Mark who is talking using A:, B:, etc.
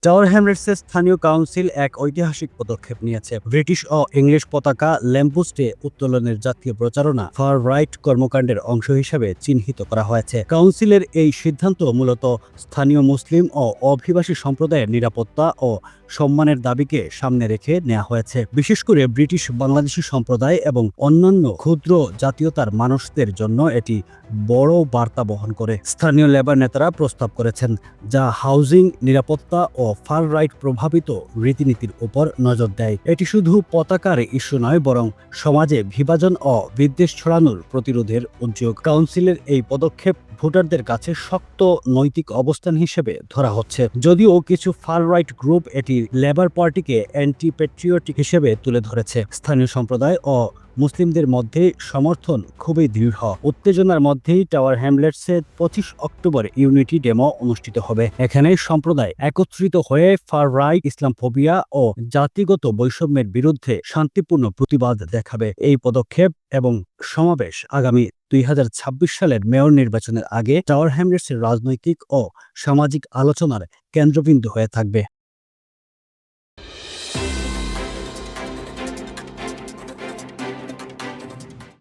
A: Tower হ্যামলেটসের স্থানীয় council এক ঐতিহাসিক পদক্ষেপ নিয়েছে। ব্রিটিশ ও ইংলিশ পতাকা ল্যাম্পপোস্টে উত্তোলনের জাতীয় প্রচারণা ফার রাইট কর্মকাণ্ডের অংশ হিসেবে চিহ্নিত করা হয়েছে। কাউন্সিলের এই সিদ্ধান্ত মূলত স্থানীয় মুসলিম ও অভিবাসী সম্প্রদায়ের নিরাপত্তা ও সম্মানের দাবিকে সামনে রেখে নেওয়া হয়েছে। বিশেষ করে ব্রিটিশ বাংলাদেশি সম্প্রদায় এবং অন্যান্য ক্ষুদ্র জাতীয়তার মানুষদের জন্য এটি বড় বার্তা বহন করে। স্থানীয় লেবার নেতারা প্রস্তাব করেছেন, যা হাউজিং, নিরাপত্তা ও ফার রাইট প্রভাবিত রীতিনীতির উপর নজর দেয়। এটি শুধু পতাকার ইস্যু নয়, বরং সমাজে বিভাজন ও বিদ্বেষ ছড়ানোর প্রতিরোধের উদ্যোগ। কাউন্সিলের এই পদক্ষেপ ভোটারদের কাছে শক্ত নৈতিক অবস্থান হিসেবে ধরা হচ্ছে। যদিও কিছু ফার রাইট গ্রুপ এটি লেবার পার্টিকে অ্যান্টি প্যাট্রিয়টিক হিসেবে তুলে ধরেছে। স্থানীয় সম্প্রদায় ও মুসলিমদের মধ্যে সমর্থন খুবই দৃঢ়। উত্তেজনার মধ্যেই টাওয়ার হ্যামলেটসে 25 অক্টোবর ইউনিটি ডেমো অনুষ্ঠিত হবে। এখানে সম্প্রদায় একত্রিত হয়ে ফার রাইট, ইসলামফোবিয়া ও জাতিগত বৈষম্যের বিরুদ্ধে শান্তিপূর্ণ প্রতিবাদ দেখাবে। এই পদক্ষেপ এবং সমাবেশ আগামী 2026 সালের মেয়র নির্বাচনের আগে টাওয়ার হ্যামলেটসের রাজনৈতিক ও সামাজিক আলোচনার কেন্দ্রবিন্দু হয়ে থাকবে।